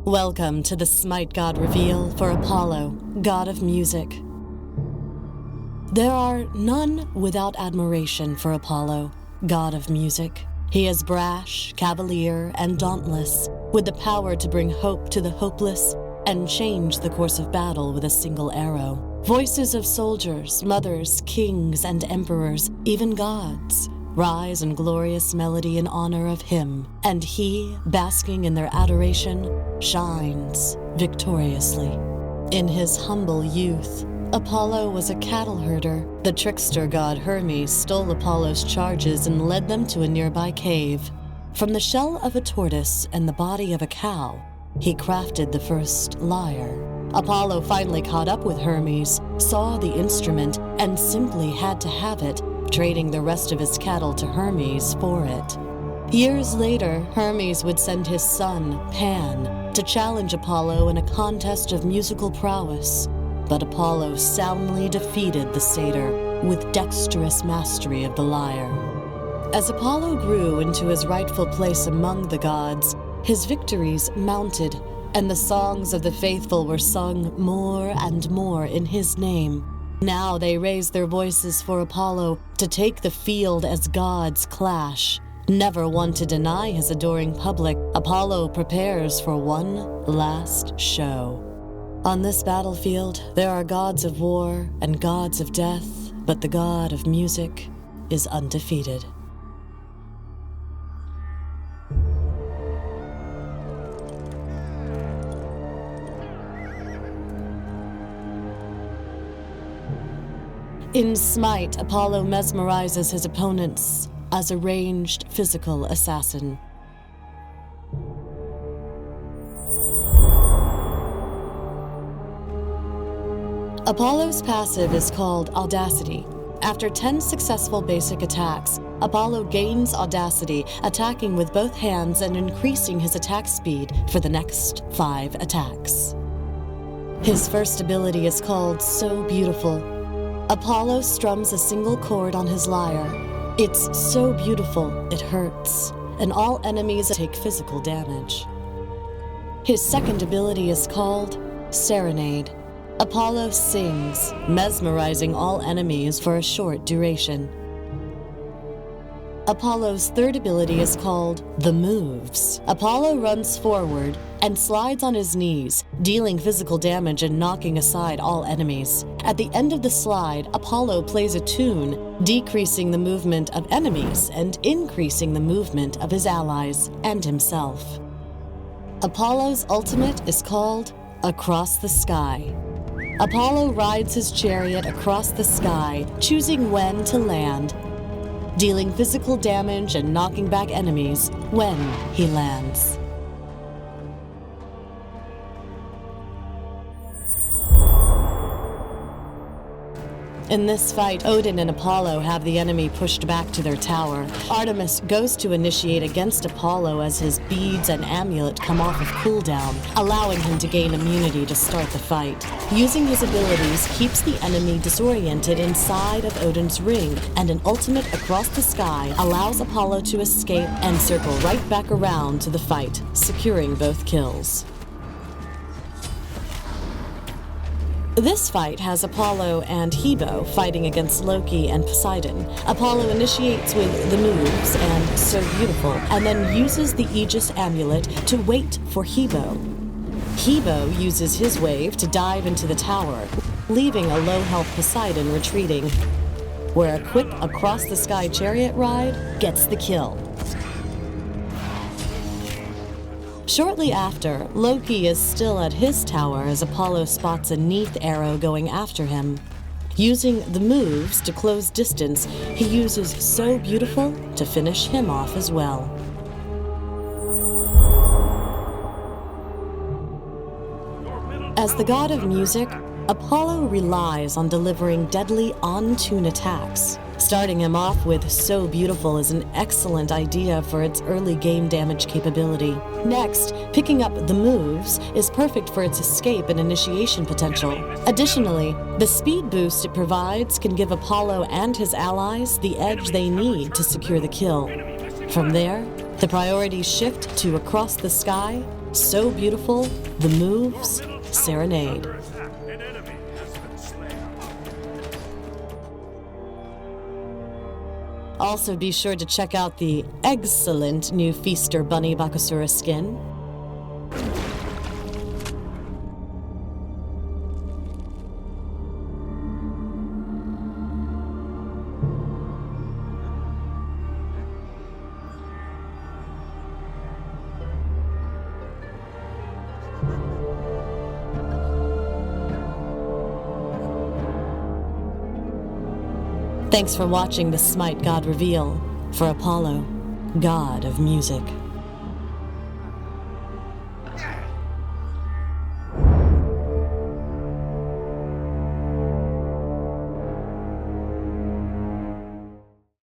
Welcome to the SMITE God reveal for Apollo, god of music. There are none without admiration for Apollo, god of music. He is brash, cavalier, and dauntless, with the power to bring hope to the hopeless and change the course of battle with a single arrow. Voices of soldiers, mothers, kings, and emperors, even gods, rise in glorious melody in honor of him, and he, basking in their adoration, shines victoriously. In his humble youth, Apollo was a cattle herder. The trickster god Hermes stole Apollo's charges and led them to a nearby cave. From the shell of a tortoise and the body of a cow, he crafted the first lyre. Apollo finally caught up with Hermes, saw the instrument, and simply had to have it, trading the rest of his cattle to Hermes for it. Years later, Hermes would send his son, Pan, to challenge Apollo in a contest of musical prowess, but Apollo soundly defeated the satyr with dexterous mastery of the lyre. As Apollo grew into his rightful place among the gods, his victories mounted, and the songs of the faithful were sung more and more in his name. Now they raise their voices for Apollo to take the field as gods clash. Never one to deny his adoring public, Apollo prepares for one last show. On this battlefield, there are gods of war and gods of death, but the god of music is undefeated. In SMITE, Apollo mesmerizes his opponents as a ranged physical assassin. Apollo's passive is called Audacity. After 10 successful basic attacks, Apollo gains Audacity, attacking with both hands and increasing his attack speed for the next 5 attacks. His first ability is called So Beautiful. Apollo strums a single chord on his lyre. It's so beautiful, it hurts, and all enemies take physical damage. His second ability is called Serenade. Apollo sings, mesmerizing all enemies for a short duration. Apollo's third ability is called The Moves. Apollo runs forward and slides on his knees, dealing physical damage and knocking aside all enemies. At the end of the slide, Apollo plays a tune, decreasing the movement of enemies and increasing the movement of his allies and himself. Apollo's ultimate is called Across the Sky. Apollo rides his chariot across the sky, choosing when to land, dealing physical damage and knocking back enemies when he lands. In this fight, Odin and Apollo have the enemy pushed back to their tower. Artemis goes to initiate against Apollo as his beads and amulet come off of cooldown, allowing him to gain immunity to start the fight. Using his abilities keeps the enemy disoriented inside of Odin's ring, and an ultimate Across the Sky allows Apollo to escape and circle right back around to the fight, securing both kills. This fight has Apollo and Hebo fighting against Loki and Poseidon. Apollo initiates with the moves and So Beautiful, and then uses the Aegis amulet to wait for Hebo. Hebo uses his wave to dive into the tower, leaving a low-health Poseidon retreating, where a quick across-the-sky chariot ride gets the kill. Shortly after, Loki is still at his tower as Apollo spots a Neath arrow going after him. Using the moves to close distance, he uses So Beautiful to finish him off as well. As the god of music, Apollo relies on delivering deadly on-tune attacks. Starting him off with So Beautiful is an excellent idea for its early game damage capability. Next, picking up the moves is perfect for its escape and initiation potential. Additionally, the speed boost it provides can give Apollo and his allies the edge they need to secure the kill. From there, the priorities shift to Across the Sky, so beautiful, the moves serenade. Also be sure to check out the excellent new Feaster Bunny Bakasura skin. Thanks for watching the SMITE God reveal for Apollo, God of Music.